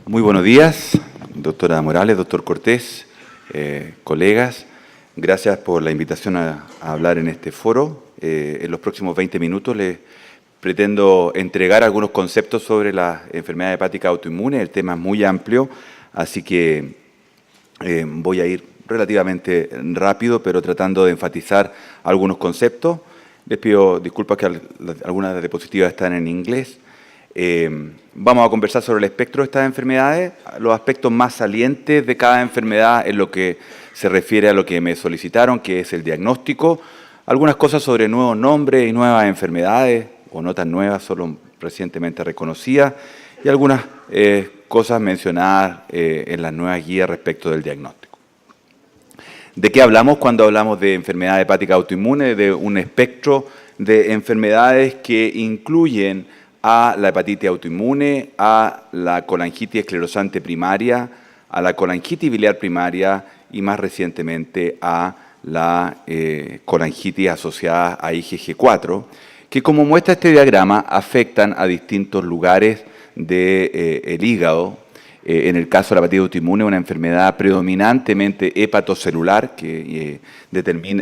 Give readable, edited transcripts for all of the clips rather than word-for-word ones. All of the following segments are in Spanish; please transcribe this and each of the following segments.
Muy buenos días, doctora Morales, doctor Cortés, colegas. Gracias por la invitación a hablar en este foro. En los próximos 20 minutos les pretendo entregar algunos conceptos sobre la enfermedad hepática autoinmune. El tema es muy amplio, así que voy a ir relativamente rápido, pero tratando de enfatizar algunos conceptos. Les pido disculpas que algunas diapositivas están en inglés. Vamos a conversar sobre el espectro de estas enfermedades, los aspectos más salientes de cada enfermedad en lo que se refiere a lo que me solicitaron, que es el diagnóstico, algunas cosas sobre nuevos nombres y nuevas enfermedades, o no tan nuevas, solo recientemente reconocidas, y algunas cosas mencionadas en las nuevas guías respecto del diagnóstico. ¿De qué hablamos cuando hablamos de enfermedad hepática autoinmune? De un espectro de enfermedades que incluyen a la hepatitis autoinmune, a la colangitis esclerosante primaria, a la colangitis biliar primaria y más recientemente a la colangitis asociada a IgG4, que como muestra este diagrama afectan a distintos lugares del hígado. En el caso de la hepatitis autoinmune, una enfermedad predominantemente hepatocelular que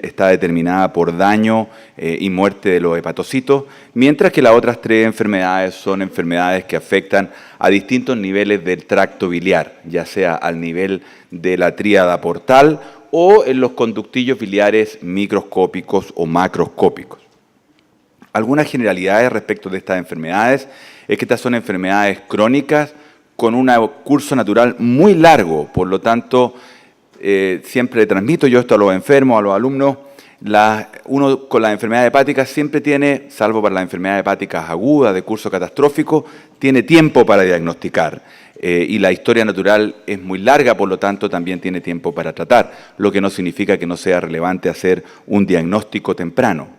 está determinada por daño y muerte de los hepatocitos, mientras que las otras tres enfermedades son enfermedades que afectan a distintos niveles del tracto biliar, ya sea al nivel de la tríada portal o en los conductillos biliares microscópicos o macroscópicos. Algunas generalidades respecto de estas enfermedades es que estas son enfermedades crónicas con un curso natural muy largo, por lo tanto, siempre le transmito yo esto a los enfermos, a los alumnos, uno con las enfermedades hepáticas siempre tiene, salvo para las enfermedades hepáticas agudas de curso catastrófico, tiene tiempo para diagnosticar. Y la historia natural es muy larga, por lo tanto también tiene tiempo para tratar, lo que no significa que no sea relevante hacer un diagnóstico temprano.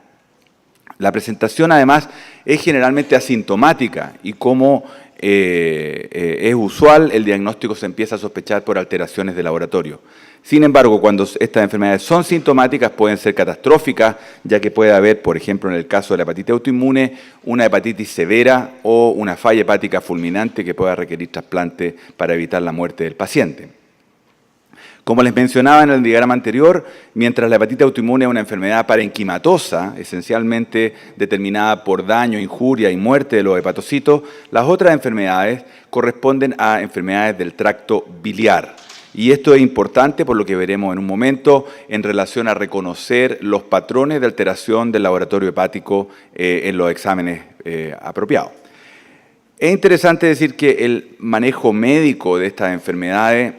La presentación además es generalmente asintomática y como es usual, el diagnóstico se empieza a sospechar por alteraciones de laboratorio. Sin embargo, cuando estas enfermedades son sintomáticas, pueden ser catastróficas, ya que puede haber, por ejemplo, en el caso de la hepatitis autoinmune, una hepatitis severa o una falla hepática fulminante que pueda requerir trasplante para evitar la muerte del paciente. Como les mencionaba en el diagrama anterior, mientras la hepatitis autoinmune es una enfermedad parenquimatosa, esencialmente determinada por daño, injuria y muerte de los hepatocitos, las otras enfermedades corresponden a enfermedades del tracto biliar. Y esto es importante por lo que veremos en un momento en relación a reconocer los patrones de alteración del laboratorio hepático en los exámenes apropiados. Es interesante decir que el manejo médico de estas enfermedades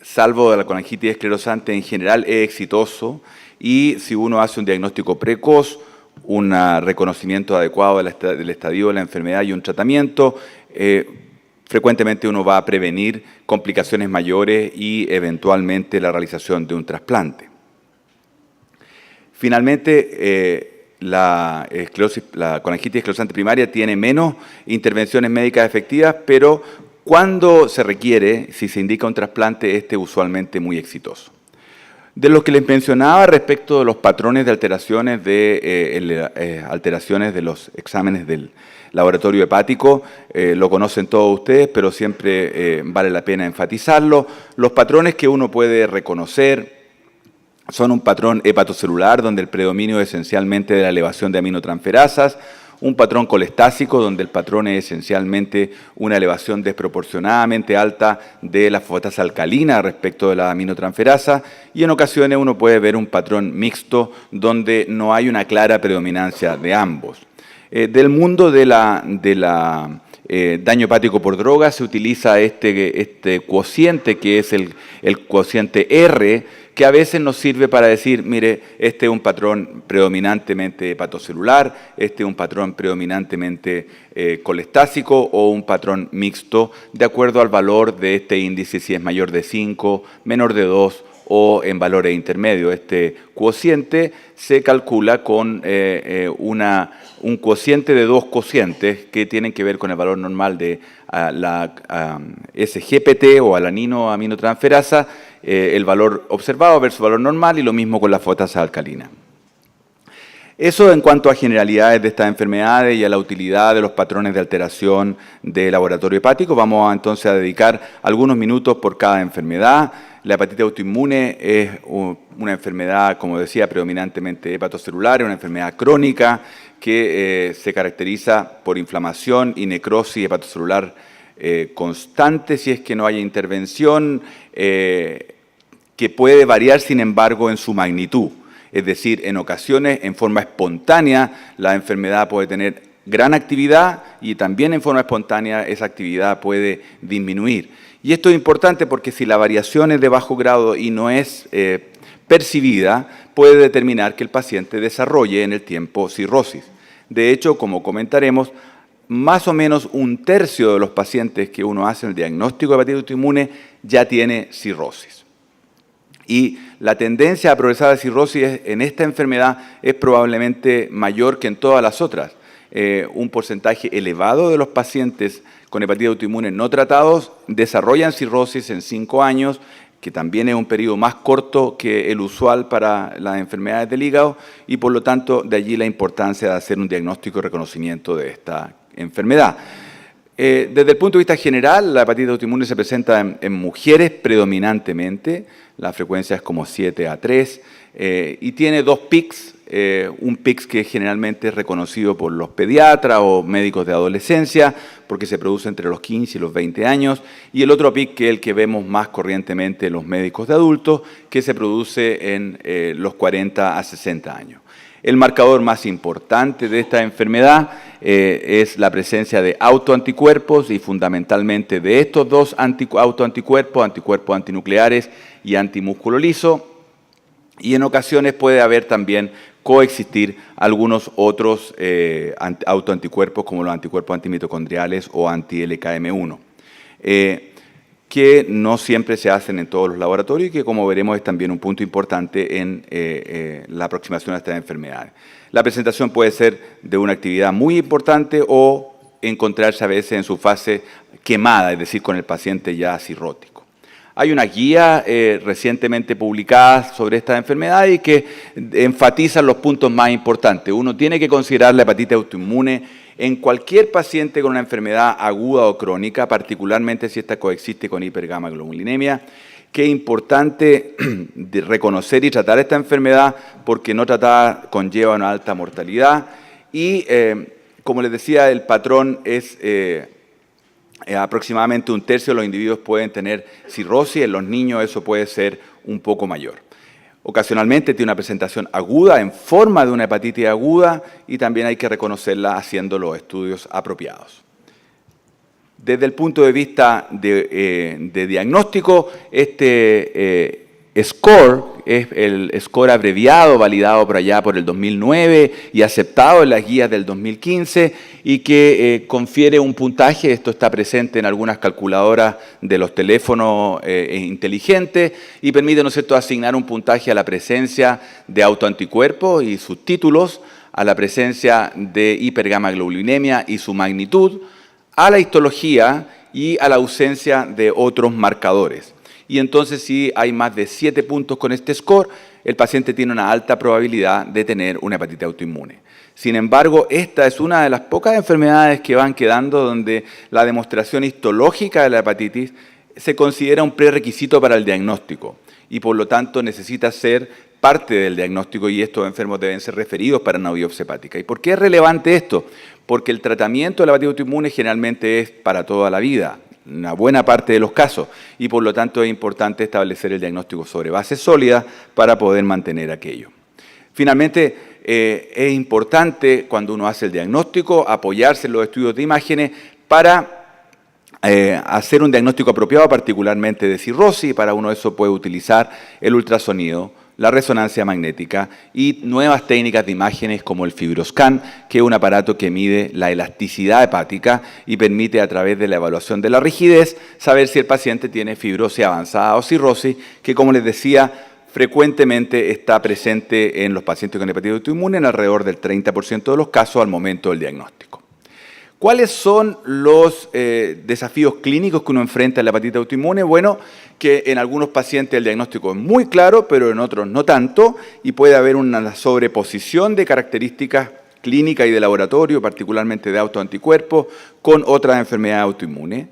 salvo de la colangitis esclerosante en general, es exitoso y si uno hace un diagnóstico precoz, un reconocimiento adecuado del estadio de la enfermedad y un tratamiento, frecuentemente uno va a prevenir complicaciones mayores y eventualmente la realización de un trasplante. Finalmente, la colangitis esclerosante primaria tiene menos intervenciones médicas efectivas, pero cuando se requiere, si se indica un trasplante, este es usualmente muy exitoso. De lo que les mencionaba respecto de los patrones de alteraciones de los exámenes del laboratorio hepático, lo conocen todos ustedes, pero siempre vale la pena enfatizarlo. Los patrones que uno puede reconocer son un patrón hepatocelular, donde el predominio es esencialmente de la elevación de aminotransferasas, un patrón colestásico, donde el patrón es esencialmente una elevación desproporcionadamente alta de la fosfatasa alcalina respecto de la aminotransferasa, y en ocasiones uno puede ver un patrón mixto, donde no hay una clara predominancia de ambos. Del mundo de daño hepático por droga se utiliza este cociente, que es el cociente R, que a veces nos sirve para decir, mire, este es un patrón predominantemente hepatocelular, este es un patrón predominantemente colestásico o un patrón mixto, de acuerdo al valor de este índice, si es mayor de 5, menor de 2 o en valores intermedios. Este cociente se calcula con un cociente de dos cocientes que tienen que ver con el valor normal de la SGPT o alanino-aminotransferasa, el valor observado versus valor normal, y lo mismo con la fosfatasa alcalina. Eso en cuanto a generalidades de estas enfermedades y a la utilidad de los patrones de alteración de laboratorio hepático. Vamos entonces a dedicar algunos minutos por cada enfermedad. La hepatitis autoinmune es una enfermedad, como decía, predominantemente hepatocelular, es una enfermedad crónica que se caracteriza por inflamación y necrosis hepatocelular constante si es que no haya intervención, que puede variar, sin embargo, en su magnitud. Es decir, en ocasiones, en forma espontánea, la enfermedad puede tener gran actividad y también en forma espontánea esa actividad puede disminuir. Y esto es importante porque si la variación es de bajo grado y no es percibida, puede determinar que el paciente desarrolle en el tiempo cirrosis. De hecho, como comentaremos, más o menos 1/3 de los pacientes que uno hace el diagnóstico de hepatitis autoinmune ya tiene cirrosis. Y la tendencia a progresar a cirrosis en esta enfermedad es probablemente mayor que en todas las otras. Un porcentaje elevado de los pacientes con hepatitis autoinmune no tratados desarrollan cirrosis en 5 años, que también es un periodo más corto que el usual para las enfermedades del hígado, y por lo tanto de allí la importancia de hacer un diagnóstico y reconocimiento de esta enfermedad. Desde el punto de vista general, la hepatitis autoinmune se presenta en mujeres predominantemente, la frecuencia es como 7/3, y tiene 2 pics, un pic que generalmente es reconocido por los pediatras o médicos de adolescencia, porque se produce entre los 15 y los 20 años, y el otro pic que es el que vemos más corrientemente en los médicos de adultos, que se produce en los 40 a 60 años. El marcador más importante de esta enfermedad es la presencia de autoanticuerpos y fundamentalmente de estos dos autoanticuerpos, anticuerpos antinucleares y antimúsculo liso, y en ocasiones puede haber también coexistir algunos otros autoanticuerpos como los anticuerpos antimitocondriales o anti-LKM1. Que no siempre se hacen en todos los laboratorios y que, como veremos, es también un punto importante en la aproximación a estas enfermedades. La presentación puede ser de una actividad muy importante o encontrarse a veces en su fase quemada, es decir, con el paciente ya cirrótico. Hay una guía recientemente publicada sobre esta enfermedad y que enfatiza los puntos más importantes. Uno tiene que considerar la hepatitis autoinmune en cualquier paciente con una enfermedad aguda o crónica, particularmente si esta coexiste con hipergamaglobulinemia, que es importante reconocer y tratar esta enfermedad porque no tratada conlleva una alta mortalidad y, como les decía, el patrón es aproximadamente 1/3 de los individuos pueden tener cirrosis, en los niños eso puede ser un poco mayor. Ocasionalmente tiene una presentación aguda en forma de una hepatitis aguda y también hay que reconocerla haciendo los estudios apropiados. Desde el punto de vista de diagnóstico, este SCORE es el score abreviado, validado por allá por el 2009 y aceptado en las guías del 2015 y que confiere un puntaje. Esto está presente en algunas calculadoras de los teléfonos inteligentes y permite, ¿no es cierto?, asignar un puntaje a la presencia de autoanticuerpos y sus títulos, a la presencia de hipergamaglobulinemia y su magnitud, a la histología y a la ausencia de otros marcadores. Y entonces, si hay más de 7 puntos con este score, el paciente tiene una alta probabilidad de tener una hepatitis autoinmune. Sin embargo, esta es una de las pocas enfermedades que van quedando donde la demostración histológica de la hepatitis se considera un prerequisito para el diagnóstico y por lo tanto necesita ser parte del diagnóstico y estos enfermos deben ser referidos para una biopsia hepática. ¿Y por qué es relevante esto? Porque el tratamiento de la hepatitis autoinmune generalmente es para toda la vida, una buena parte de los casos, y por lo tanto es importante establecer el diagnóstico sobre base sólida para poder mantener aquello. Finalmente, es importante cuando uno hace el diagnóstico apoyarse en los estudios de imágenes para hacer un diagnóstico apropiado, particularmente de cirrosis, y para uno eso puede utilizar el ultrasonido, la resonancia magnética y nuevas técnicas de imágenes como el FibroScan, que es un aparato que mide la elasticidad hepática y permite a través de la evaluación de la rigidez saber si el paciente tiene fibrosis avanzada o cirrosis, que como les decía, frecuentemente está presente en los pacientes con hepatitis autoinmune en alrededor del 30% de los casos al momento del diagnóstico. ¿Cuáles son los desafíos clínicos que uno enfrenta en la hepatitis autoinmune? Bueno, que en algunos pacientes el diagnóstico es muy claro, pero en otros no tanto, y puede haber una sobreposición de características clínicas y de laboratorio, particularmente de autoanticuerpos, con otras enfermedades autoinmunes.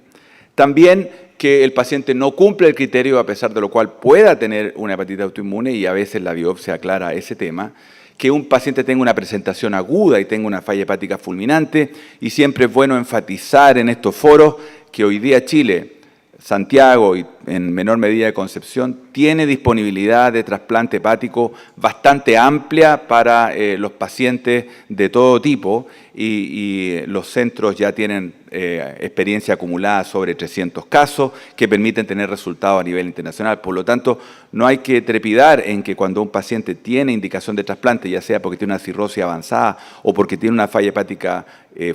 También que el paciente no cumple el criterio, a pesar de lo cual pueda tener una hepatitis autoinmune, y a veces la biopsia aclara ese tema. Que un paciente tenga una presentación aguda y tenga una falla hepática fulminante, y siempre es bueno enfatizar en estos foros que hoy día Chile, Santiago y en menor medida Concepción, tiene disponibilidad de trasplante hepático bastante amplia para los pacientes de todo tipo, y los centros ya tienen experiencia acumulada sobre 300 casos que permiten tener resultados a nivel internacional. Por lo tanto, no hay que trepidar en que cuando un paciente tiene indicación de trasplante, ya sea porque tiene una cirrosis avanzada o porque tiene una falla hepática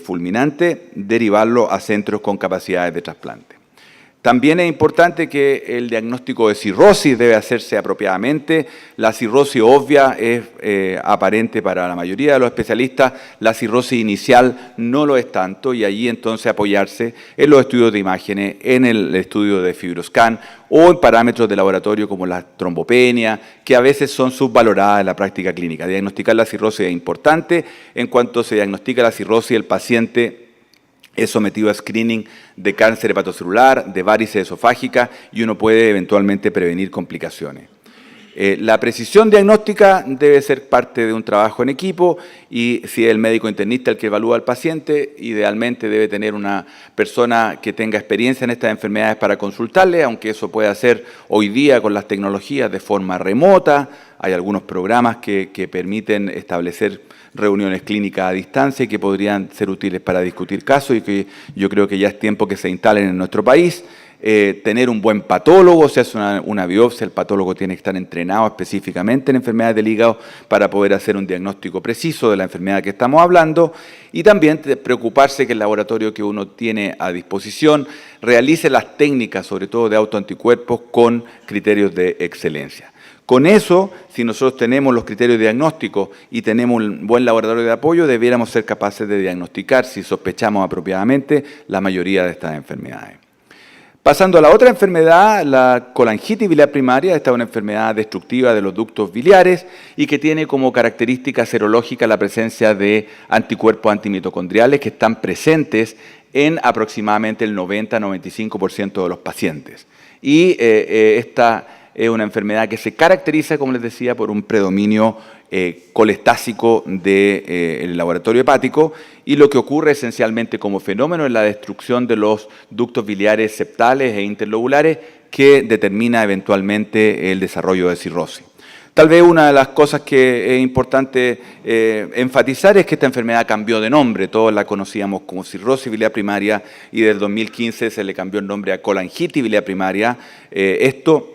fulminante, derivarlo a centros con capacidades de trasplante. También es importante que el diagnóstico de cirrosis debe hacerse apropiadamente. La cirrosis obvia es aparente para la mayoría de los especialistas, la cirrosis inicial no lo es tanto, y allí entonces apoyarse en los estudios de imágenes, en el estudio de FibroScan o en parámetros de laboratorio como la trombopenia, que a veces son subvaloradas en la práctica clínica. Diagnosticar la cirrosis es importante. En cuanto se diagnostica la cirrosis, el paciente es sometido a screening de cáncer hepatocelular, de varices esofágicas, y uno puede eventualmente prevenir complicaciones. La precisión diagnóstica debe ser parte de un trabajo en equipo, y si es el médico internista el que evalúa al paciente, idealmente debe tener una persona que tenga experiencia en estas enfermedades para consultarle, aunque eso puede hacer hoy día con las tecnologías de forma remota. Hay algunos programas que permiten establecer reuniones clínicas a distancia y que podrían ser útiles para discutir casos, y que yo creo que ya es tiempo que se instalen en nuestro país. Tener un buen patólogo, si hace una biopsia, el patólogo tiene que estar entrenado específicamente en enfermedades del hígado para poder hacer un diagnóstico preciso de la enfermedad que estamos hablando, y también preocuparse que el laboratorio que uno tiene a disposición realice las técnicas, sobre todo de autoanticuerpos, con criterios de excelencia. Con eso, si nosotros tenemos los criterios de diagnóstico y tenemos un buen laboratorio de apoyo, debiéramos ser capaces de diagnosticar, si sospechamos apropiadamente, la mayoría de estas enfermedades. Pasando a la otra enfermedad, la colangitis biliar primaria. Esta es una enfermedad destructiva de los ductos biliares y que tiene como característica serológica la presencia de anticuerpos antimitocondriales que están presentes en aproximadamente el 90-95% de los pacientes. Y esta es una enfermedad que se caracteriza, como les decía, por un predominio colestásico del laboratorio hepático, y lo que ocurre esencialmente como fenómeno es la destrucción de los ductos biliares septales e interlobulares que determina eventualmente el desarrollo de cirrosis. Tal vez una de las cosas que es importante enfatizar es que esta enfermedad cambió de nombre. Todos la conocíamos como cirrosis biliar primaria, y del 2015 se le cambió el nombre a colangitis biliar primaria. Esto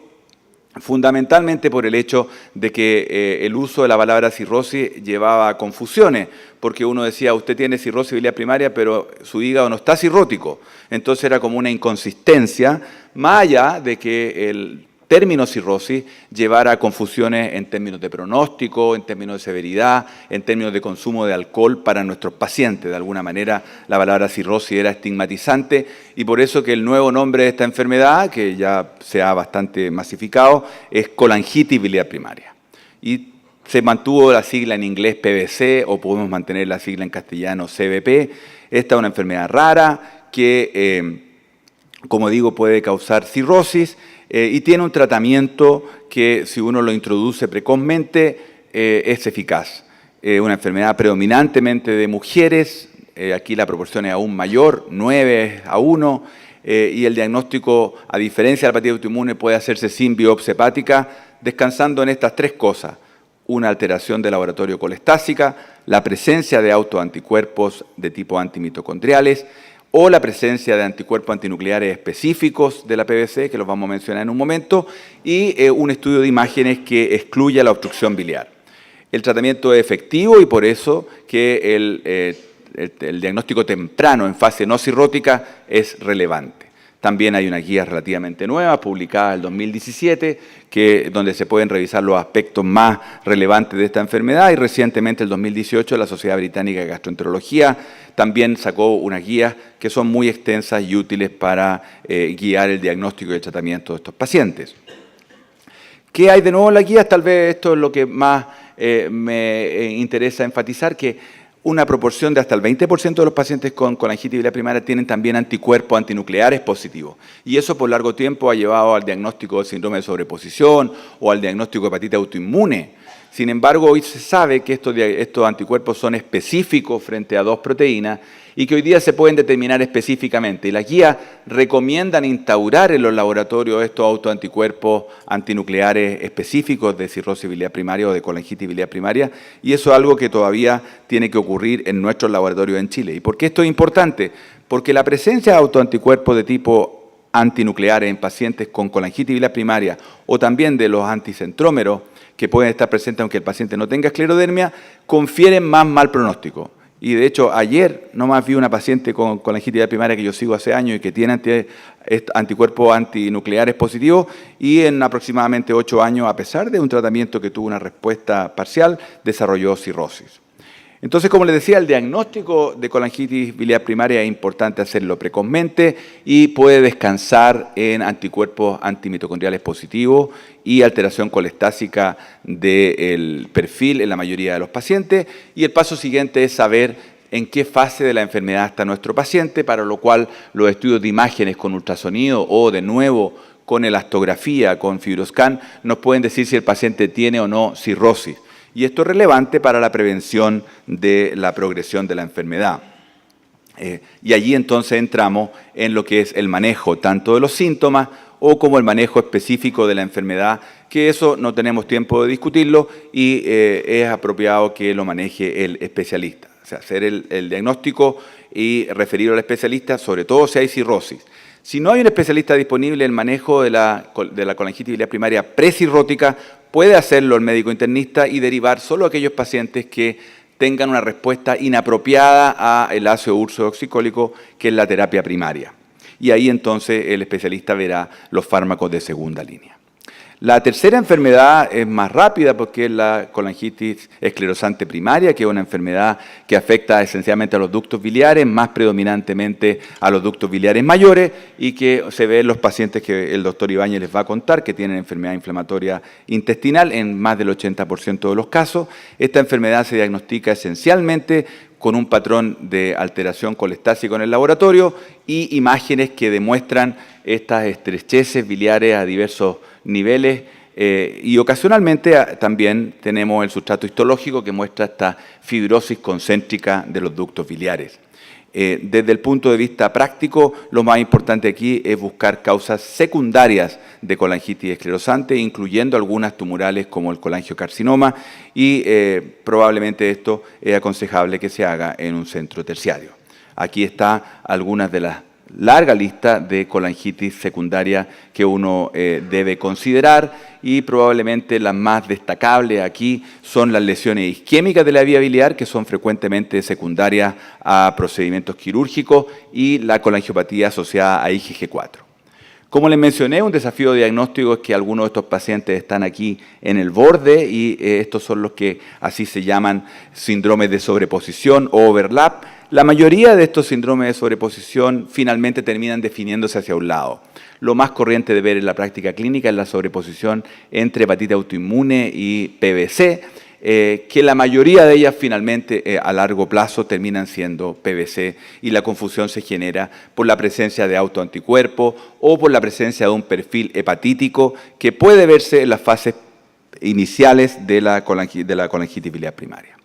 fundamentalmente por el hecho de que el uso de la palabra cirrosis llevaba a confusiones, porque uno decía, usted tiene cirrosis biliar primaria, pero su hígado no está cirrótico. Entonces era como una inconsistencia, más allá de que el término cirrosis llevara a confusiones en términos de pronóstico, en términos de severidad, en términos de consumo de alcohol para nuestros pacientes. De alguna manera la palabra cirrosis era estigmatizante, y por eso que el nuevo nombre de esta enfermedad, que ya se ha bastante masificado, es colangitis biliar primaria. Y se mantuvo la sigla en inglés PBC, o podemos mantener la sigla en castellano CBP. Esta es una enfermedad rara que, como digo, puede causar cirrosis, y tiene un tratamiento que, si uno lo introduce precozmente, es eficaz. Una enfermedad predominantemente de mujeres, aquí la proporción es aún mayor, 9:1, y el diagnóstico, a diferencia de la hepatitis autoinmune, puede hacerse sin biopsia hepática, descansando en estas tres cosas: una alteración del laboratorio colestásica, la presencia de autoanticuerpos de tipo antimitocondriales, o la presencia de anticuerpos antinucleares específicos de la PBC, que los vamos a mencionar en un momento, y un estudio de imágenes que excluya la obstrucción biliar. El tratamiento es efectivo, y por eso que el diagnóstico temprano en fase no cirrótica es relevante. También hay una guía relativamente nueva, publicada en el 2017, donde se pueden revisar los aspectos más relevantes de esta enfermedad, y recientemente, en el 2018, la Sociedad Británica de Gastroenterología también sacó unas guías que son muy extensas y útiles para guiar el diagnóstico y el tratamiento de estos pacientes. ¿Qué hay de nuevo en la guía? Tal vez esto es lo que más me interesa enfatizar, que una proporción de hasta el 20% de los pacientes con colangitis biliar primaria tienen también anticuerpos antinucleares positivos. Y eso por largo tiempo ha llevado al diagnóstico de síndrome de sobreposición o al diagnóstico de hepatitis autoinmune. Sin embargo, hoy se sabe que estos anticuerpos son específicos frente a 2 proteínas y que hoy día se pueden determinar específicamente. Y las guías recomiendan instaurar en los laboratorios estos autoanticuerpos antinucleares específicos de cirrosis biliar primaria o de colangitis biliar primaria, y eso es algo que todavía tiene que ocurrir en nuestros laboratorios en Chile. ¿Y por qué esto es importante? Porque la presencia de autoanticuerpos de tipo antinucleares en pacientes con colangitis biliar primaria o también de los anticentrómeros que pueden estar presentes aunque el paciente no tenga esclerodermia, confieren más mal pronóstico. Y de hecho, ayer nomás vi una paciente con colangitis biliar primaria que yo sigo hace años y que tiene anticuerpos antinucleares positivos, y en aproximadamente 8 años, a pesar de un tratamiento que tuvo una respuesta parcial, desarrolló cirrosis. Entonces, como les decía, el diagnóstico de colangitis biliar primaria es importante hacerlo precozmente y puede descansar en anticuerpos antimitocondriales positivos y alteración colestásica del perfil en la mayoría de los pacientes. Y el paso siguiente es saber en qué fase de la enfermedad está nuestro paciente, para lo cual los estudios de imágenes con ultrasonido o, de nuevo, con elastografía, con FibroScan, nos pueden decir si el paciente tiene o no cirrosis. Y esto es relevante para la prevención de la progresión de la enfermedad. Y allí entonces entramos en lo que es el manejo tanto de los síntomas o como el manejo específico de la enfermedad, que eso no tenemos tiempo de discutirlo y es apropiado que lo maneje el especialista. O sea, hacer el diagnóstico y referirlo al especialista, sobre todo si hay cirrosis. Si no hay un especialista disponible, el manejo de la colangitis biliar primaria precirrótica puede hacerlo el médico internista y derivar solo a aquellos pacientes que tengan una respuesta inapropiada al ácido ursodeoxicólico, que es la terapia primaria. Y ahí entonces el especialista verá los fármacos de segunda línea. La tercera enfermedad es más rápida porque es la colangitis esclerosante primaria, que es una enfermedad que afecta esencialmente a los ductos biliares, más predominantemente a los ductos biliares mayores, y que se ve en los pacientes que el doctor Ibáñez les va a contar, que tienen enfermedad inflamatoria intestinal en más del 80% de los casos. Esta enfermedad se diagnostica esencialmente con un patrón de alteración colestásica en el laboratorio y imágenes que demuestran estas estrecheces biliares a diversos niveles, y ocasionalmente también tenemos el sustrato histológico que muestra esta fibrosis concéntrica de los ductos biliares. Desde el punto de vista práctico, lo más importante aquí es buscar causas secundarias de colangitis esclerosante, incluyendo algunas tumorales como el colangiocarcinoma, y probablemente esto es aconsejable que se haga en un centro terciario. Aquí está algunas de las larga lista de colangitis secundaria que uno debe considerar, y probablemente las más destacables aquí son las lesiones isquémicas de la vía biliar, que son frecuentemente secundarias a procedimientos quirúrgicos, y la colangiopatía asociada a IgG4. Como les mencioné, un desafío diagnóstico es que algunos de estos pacientes están aquí en el borde, y estos son los que así se llaman síndromes de sobreposición o overlap. La mayoría de estos síndromes de sobreposición finalmente terminan definiéndose hacia un lado. Lo más corriente de ver en la práctica clínica es la sobreposición entre hepatitis autoinmune y PBC, que la mayoría de ellas finalmente a largo plazo terminan siendo PBC, y la confusión se genera por la presencia de autoanticuerpos o por la presencia de un perfil hepatítico que puede verse en las fases iniciales de la colangitis biliar primaria.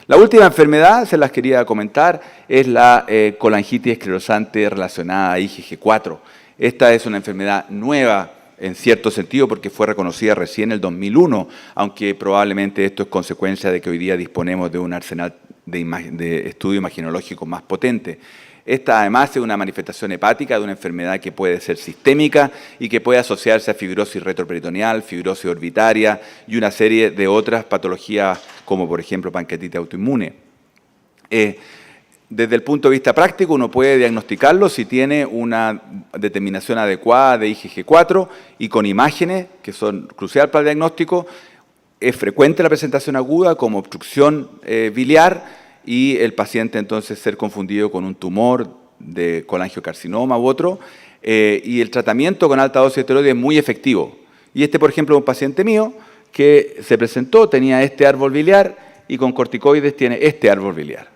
La última enfermedad, se las quería comentar, es la colangitis esclerosante relacionada a IgG4. Esta es una enfermedad nueva en cierto sentido porque fue reconocida recién en el 2001, aunque probablemente esto es consecuencia de que hoy día disponemos de un arsenal de estudio imaginológico más potente. Esta además es una manifestación hepática de una enfermedad que puede ser sistémica y que puede asociarse a fibrosis retroperitoneal, fibrosis orbitaria y una serie de otras patologías como por ejemplo pancreatitis autoinmune. desde el punto de vista práctico uno puede diagnosticarlo si tiene una determinación adecuada de IgG4 y con imágenes que son cruciales para el diagnóstico. Es frecuente la presentación aguda como obstrucción biliar y el paciente entonces ser confundido con un tumor de colangiocarcinoma u otro. Y el tratamiento con alta dosis de esteroides es muy efectivo. Y por ejemplo, es un paciente mío que se presentó, tenía este árbol biliar y con corticoides tiene este árbol biliar.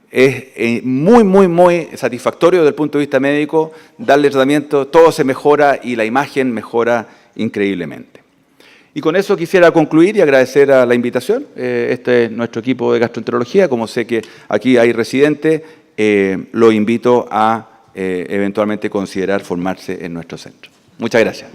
Es muy satisfactorio desde el punto de vista médico darle tratamiento, todo se mejora y la imagen mejora increíblemente. Y con eso quisiera concluir y agradecer a la invitación. Este es nuestro equipo de gastroenterología, como sé que aquí hay residentes, lo invito a eventualmente considerar formarse en nuestro centro. Muchas gracias.